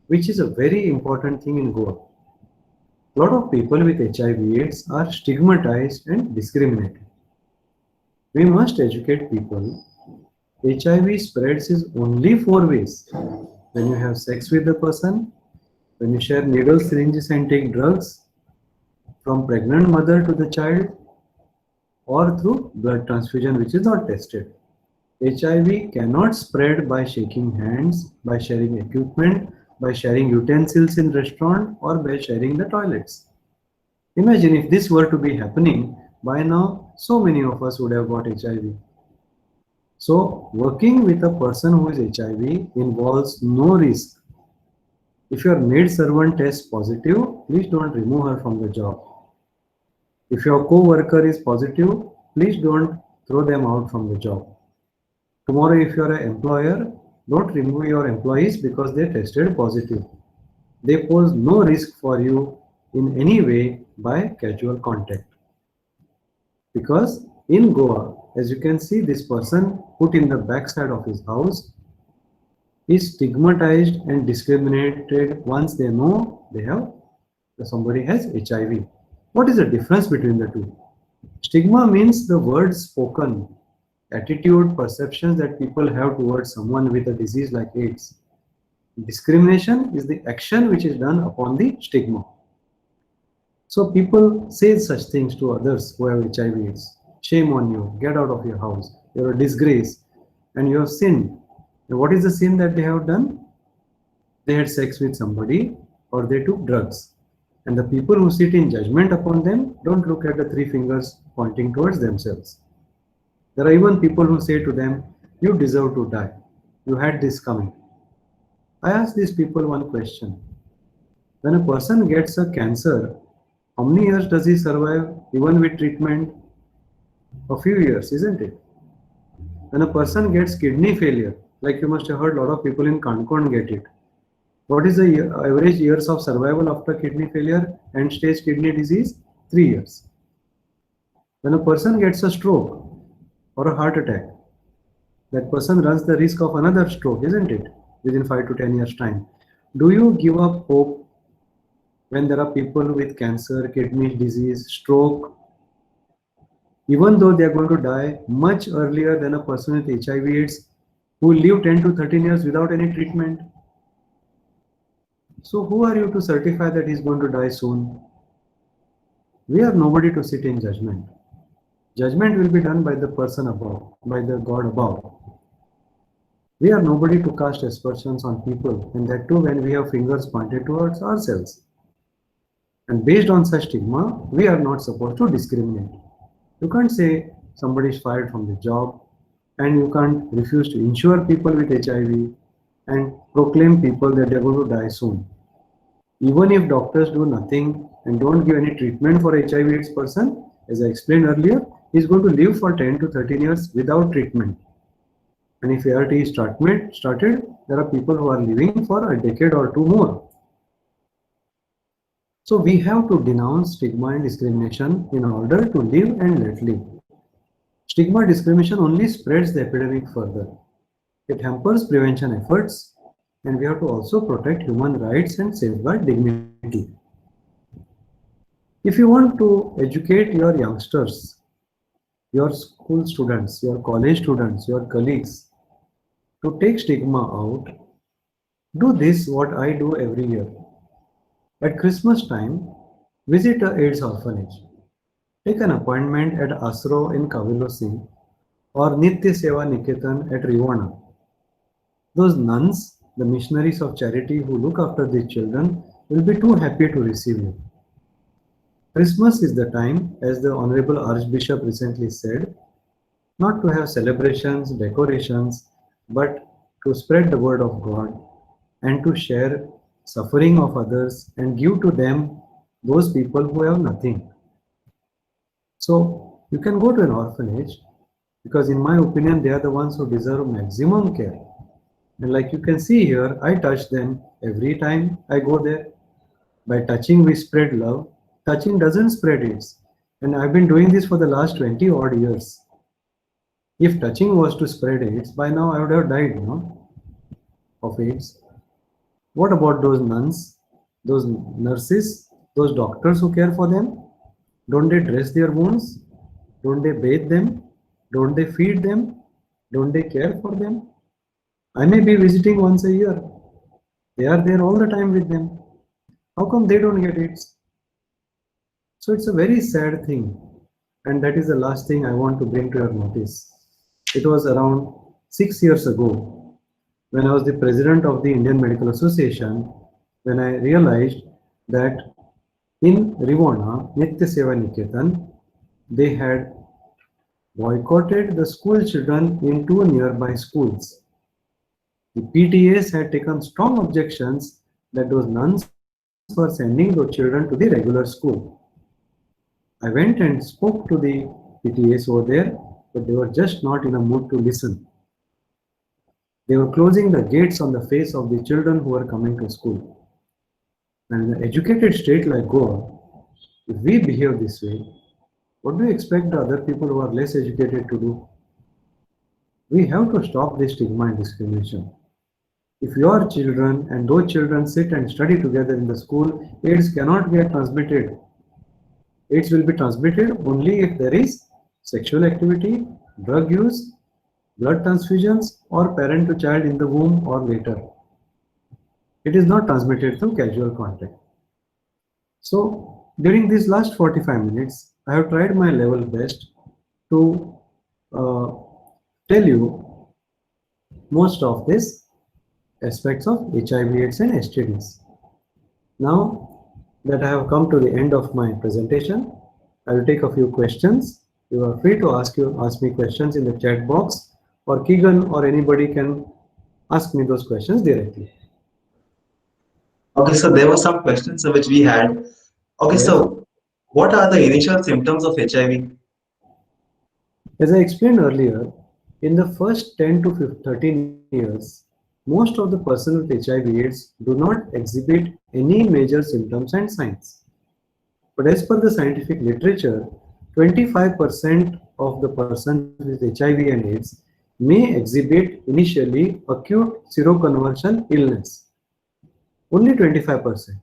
which is a very important thing in Goa. A lot of people with HIV/AIDS are stigmatized and discriminated. We must educate people. HIV spreads is only 4 ways. When you have sex with the person, when you share needles, syringes and take drugs, from pregnant mother to the child, or through blood transfusion which is not tested. HIV cannot spread by shaking hands, by sharing equipment, by sharing utensils in restaurant, or by sharing the toilets. Imagine if this were to be happening, by now so many of us would have got HIV. So working with a person who is HIV involves no risk. If your maid servant tests positive, please don't remove her from the job. If your co-worker is positive, please don't throw them out from the job. Tomorrow, if you are an employer, don't remove your employees because they tested positive. They pose no risk for you in any way by casual contact. Because in Goa, as you can see, this person put in the backside of his house is stigmatized and discriminated once they know somebody has HIV. What is the difference between the two? Stigma means the words spoken, attitude, perceptions that people have towards someone with a disease like AIDS. Discrimination is the action which is done upon the stigma. So people say such things to others who have HIV/AIDS. Shame on you, get out of your house, you're a disgrace, and you have sinned. And what is the sin that they have done? They had sex with somebody or they took drugs. And the people who sit in judgment upon them don't look at the 3 fingers pointing towards themselves. There are even people who say to them, you deserve to die. You had this coming. I ask these people one question. When a person gets a cancer, how many years does he survive even with treatment? A few years, isn't it? When a person gets kidney failure, like you must have heard a lot of people in Kankan get it. What is the average years of survival after kidney failure and stage kidney disease? 3 years. When a person gets a stroke or a heart attack, that person runs the risk of another stroke, isn't it? Within 5 to 10 years time. Do you give up hope when there are people with cancer, kidney disease, stroke, even though they are going to die much earlier than a person with HIV/AIDS who live 10 to 13 years without any treatment? So who are you to certify that he's going to die soon? We are nobody to sit in judgment. Judgment will be done by the person above, by the God above. We are nobody to cast aspersions on people, and that too when we have fingers pointed towards ourselves. And based on such stigma, we are not supposed to discriminate. You can't say somebody is fired from the job, and you can't refuse to insure people with HIV and proclaim people that they're going to die soon. Even if doctors do nothing and don't give any treatment for HIV/AIDS person, as I explained earlier, he's going to live for 10 to 13 years without treatment. And if ART is started, there are people who are living for a decade or two more. So we have to denounce stigma and discrimination in order to live and let live. Stigma discrimination only spreads the epidemic further. It hampers prevention efforts, and we have to also protect human rights and safeguard dignity. If you want to educate your youngsters, your school students, your college students, your colleagues, to take stigma out, do this what I do every year. At Christmas time, visit a AIDS orphanage. Take an appointment at Asro in Kavilosi or Nitya Seva Niketan at Rivana. Those nuns, the missionaries of charity who look after these children, will be too happy to receive you. Christmas is the time, as the Honorable Archbishop recently said, not to have celebrations, decorations, but to spread the word of God and to share suffering of others and give to them those people who have nothing. So you can go to an orphanage because in my opinion they are the ones who deserve maximum care. And like you can see here, I touch them every time I go there. By touching we spread love. Touching doesn't spread AIDS. And I've been doing this for the last 20 odd years. If touching was to spread AIDS, by now I would have died, of AIDS. What about those nuns, those nurses, those doctors who care for them? Don't they dress their wounds? Don't they bathe them? Don't they feed them? Don't they care for them? I may be visiting once a year. They are there all the time with them. How come they don't get AIDS? So it's a very sad thing. And that is the last thing I want to bring to your notice. It was around 6 years ago when I was the president of the Indian Medical Association, when I realized that in Rivana, Nitya Seva Niketan, they had boycotted the school children in 2 nearby schools. The PTAs had taken strong objections that those nuns were sending those children to the regular school. I went and spoke to the PTAs over there, but they were just not in a mood to listen. They were closing the gates on the face of the children who were coming to school. And in an educated state like Goa, if we behave this way, what do you expect the other people who are less educated to do? We have to stop this stigma and discrimination. If your children and those children sit and study together in the school, AIDS cannot get transmitted. AIDS will be transmitted only if there is sexual activity, drug use, blood transfusions, or parent to child in the womb or later. It is not transmitted through casual contact. So during these last 45 minutes, I have tried my level best to tell you most of these aspects of HIV/AIDS and STDs. Now that I have come to the end of my presentation, I will take a few questions. You are free to ask me questions in the chat box, or Keegan or anybody can ask me those questions directly. Okay, so there were some questions which we had. Okay, Yes. so what are the initial symptoms of HIV? As I explained earlier, in the first 10 to 13 years, most of the persons with HIV/AIDS do not exhibit any major symptoms and signs. But as per the scientific literature, 25% of the persons with HIV and AIDS may exhibit initially acute seroconversion illness. Only 25%,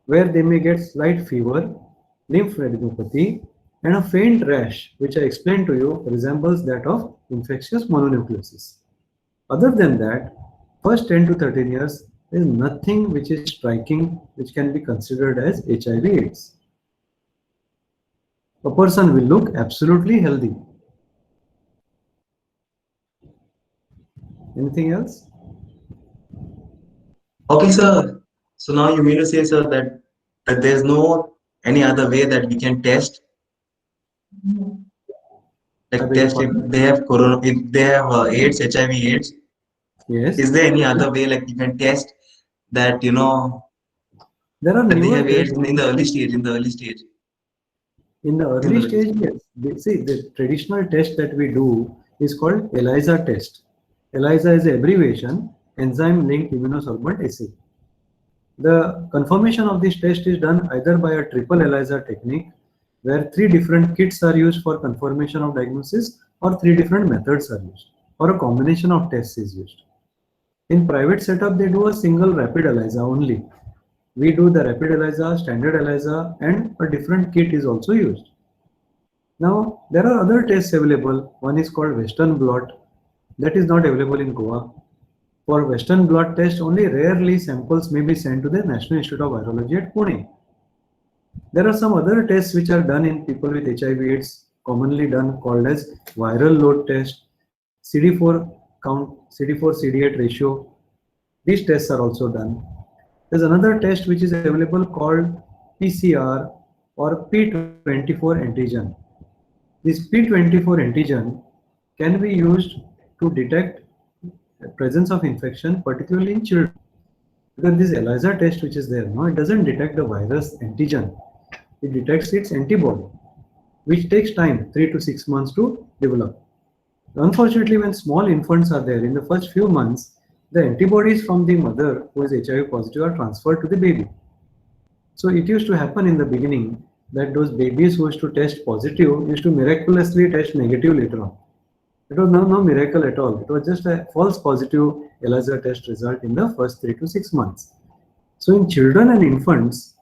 where they may get slight fever, lymphadenopathy, and a faint rash, which I explained to you resembles that of infectious mononucleosis. Other than that, first 10 to 13 years, there is nothing which is striking which can be considered as HIV/AIDS. A person will look absolutely healthy. Anything else? Okay, sir. So now you mean to say, sir, that there's no any other way that we can test, I like beg your test if pardon? they have corona, if they have AIDS, HIV/AIDS. Yes. Is there any other way like you can test that There are that they newer have AIDS tests. in the early stage, in the early stage? In the In the early early stage, stage. yes. See, the traditional test that we do is called ELISA test. ELISA is an abbreviation, enzyme-linked immunosorbent assay. The confirmation of this test is done either by a triple ELISA technique, where 3 different kits are used for confirmation of diagnosis, or 3 different methods are used, or a combination of tests is used. In private setup, they do a single rapid ELISA only. We do the rapid ELISA, standard ELISA, and a different kit is also used. Now, there are other tests available. One is called Western blot. That is not available in Goa. For Western blot test, only rarely samples may be sent to the National Institute of Virology at Pune. There are some other tests which are done in people with HIV/AIDS, commonly done, called as viral load test, CD4 count, CD4-CD8 ratio. These tests are also done. There's another test which is available called PCR or P24 antigen. This P24 antigen can be used to detect the presence of infection, particularly in children. Because this ELISA test which is there, no, it doesn't detect the virus antigen. It detects its antibody, which takes time, 3 to 6 months to develop. Unfortunately, when small infants are there, in the first few months, the antibodies from the mother who is HIV positive are transferred to the baby. So it used to happen in the beginning that those babies who used to test positive used to miraculously test negative later on. It was no miracle at all. It was just a false positive ELISA test result in the first 3 to 6 months. So in children and infants,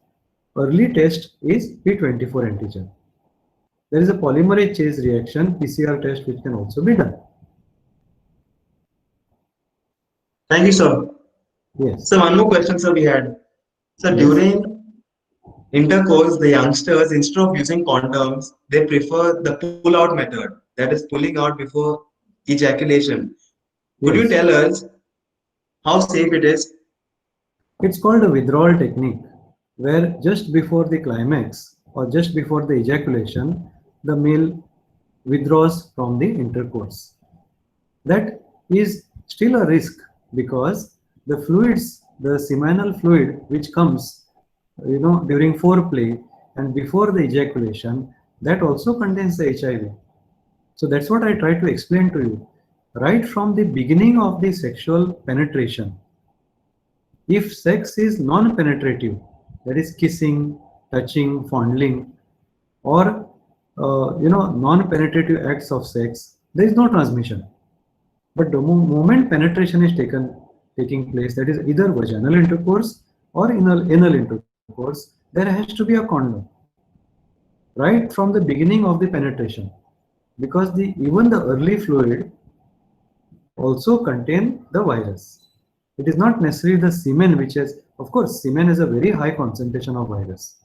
early test is P24 antigen. There is a polymerase chain reaction PCR test which can also be done. Thank you, sir. Yes. So one more question, sir, we had. So Yes. during intercourse, the youngsters, instead of using condoms, they prefer the pull-out method, that is pulling out before ejaculation. Could you Yes. tell us how safe it is? It's called a withdrawal technique, where just before the climax or just before the ejaculation, the male withdraws from the intercourse. That is still a risk because the fluids, the seminal fluid which comes, during foreplay and before the ejaculation, that also contains the HIV. So that's what I try to explain to you. Right from the beginning of the sexual penetration, if sex is non-penetrative, that is kissing, touching, fondling, or non-penetrative acts of sex, there is no transmission. But the moment penetration is taking place, that is either vaginal intercourse or anal intercourse, there has to be a condom right from the beginning of the penetration, because even the early fluid also contain the virus. It is not necessarily the semen which has, of course, semen has a very high concentration of virus.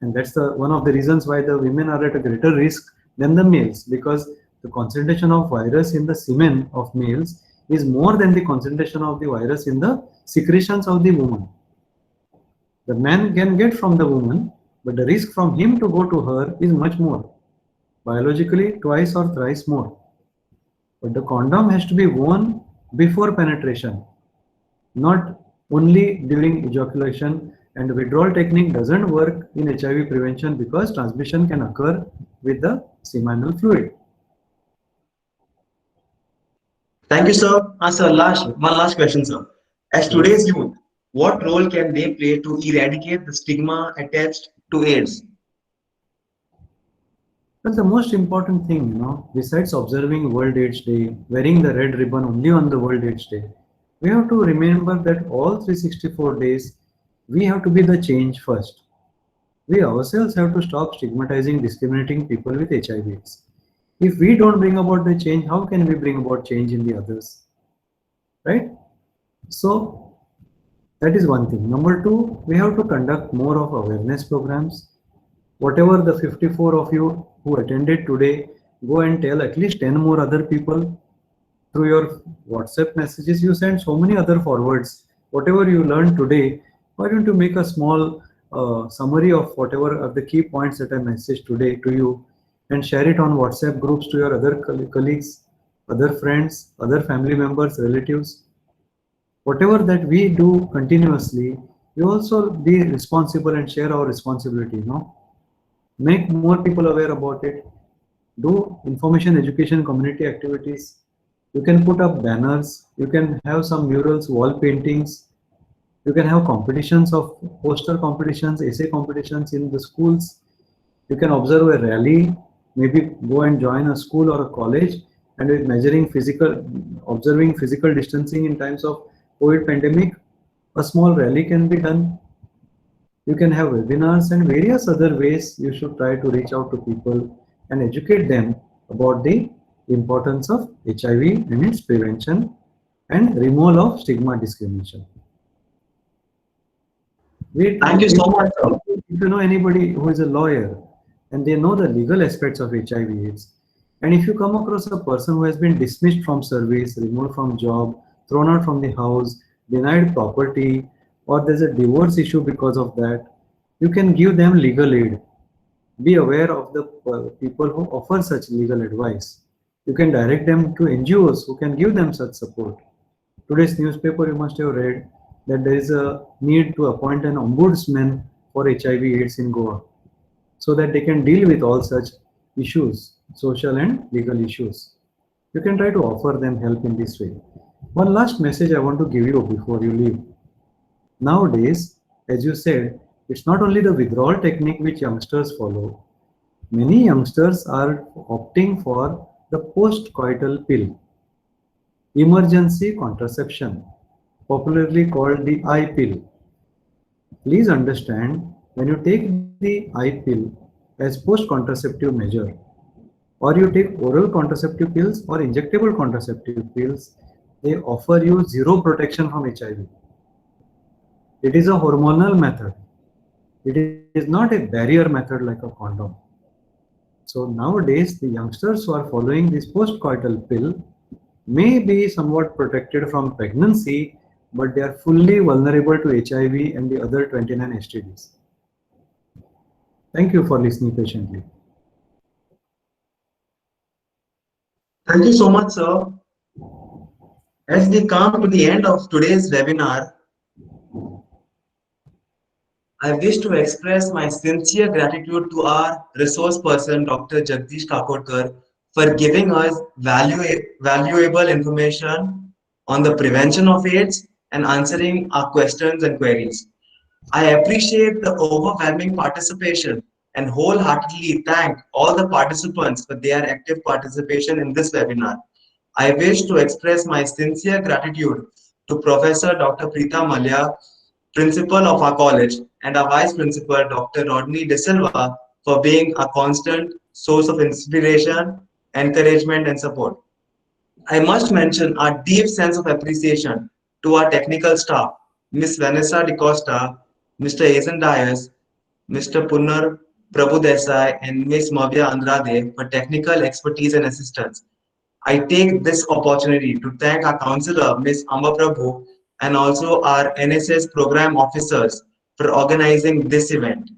And that's one of the reasons why the women are at a greater risk than the males, because the concentration of virus in the semen of males is more than the concentration of the virus in the secretions of the woman. The man can get from the woman, but the risk from him to go to her is much more. Biologically, twice or thrice more. But the condom has to be worn before penetration, not only during ejaculation. And the withdrawal technique doesn't work in HIV prevention because transmission can occur with the seminal fluid. Thank you, sir. Sir, one last question, sir. As today's youth, what role can they play to eradicate the stigma attached to AIDS? Well, the most important thing, besides observing World AIDS Day, wearing the red ribbon only on the World AIDS Day, we have to remember that all 364 days, we have to be the change first. We ourselves have to stop stigmatizing, discriminating people with HIV/AIDS. If we don't bring about the change, how can we bring about change in the others? Right? So that is one thing. Number two, we have to conduct more of awareness programs. Whatever the 54 of you who attended today, go and tell at least 10 more other people through your WhatsApp messages. You send so many other forwards. Whatever you learned today, why don't you make a small summary of whatever are the key points that I messaged today to you and share it on WhatsApp groups to your other colleagues, other friends, other family members, relatives. Whatever that we do continuously, we also be responsible and share our responsibility, Make more people aware about it. Do information, education, community activities. You can put up banners. You can have some murals, wall paintings. You can have competitions of poster competitions, essay competitions in the schools. You can observe a rally, maybe go and join a school or a college, and with observing physical distancing in times of COVID pandemic, a small rally can be done. You can have webinars and various other ways you should try to reach out to people and educate them about the importance of HIV and its prevention and removal of stigma discrimination. Thank you so much, sir. If you know anybody who is a lawyer and they know the legal aspects of HIV/AIDS, and if you come across a person who has been dismissed from service, removed from job, thrown out from the house, denied property, or there's a divorce issue because of that, you can give them legal aid. Be aware of the people who offer such legal advice. You can direct them to NGOs who can give them such support. Today's newspaper, you must have read that there is a need to appoint an ombudsman for HIV/AIDS in Goa so that they can deal with all such issues, social and legal issues. You can try to offer them help in this way. One last message I want to give you before you leave. Nowadays, as you said, it's not only the withdrawal technique which youngsters follow. Many youngsters are opting for the post-coital pill, emergency contraception, popularly called the I pill. Please understand, when you take the I pill as post-contraceptive measure, or you take oral contraceptive pills or injectable contraceptive pills, they offer you zero protection from HIV. It is a hormonal method. It is not a barrier method like a condom. So nowadays, the youngsters who are following this post-coital pill may be somewhat protected from pregnancy, but they are fully vulnerable to HIV and the other 29 STDs. Thank you for listening patiently. Thank you so much, sir. As we come to the end of today's webinar, I wish to express my sincere gratitude to our resource person, Dr. Jagdish Kakodkar, for giving us valuable information on the prevention of AIDS and answering our questions and queries. I appreciate the overwhelming participation and wholeheartedly thank all the participants for their active participation in this webinar. I wish to express my sincere gratitude to Professor Dr. Preeta Malya, Principal of our college, and our Vice Principal, Dr. Rodney De Silva, for being a constant source of inspiration, encouragement, and support. I must mention our deep sense of appreciation to our technical staff, Ms. Vanessa DeCosta, Mr. Asen Dias, Mr. Punnar Prabhu Desai, and Ms. Mavya Andrade for technical expertise and assistance. I take this opportunity to thank our counselor, Ms. Amba Prabhu, and also our NSS program officers for organizing this event.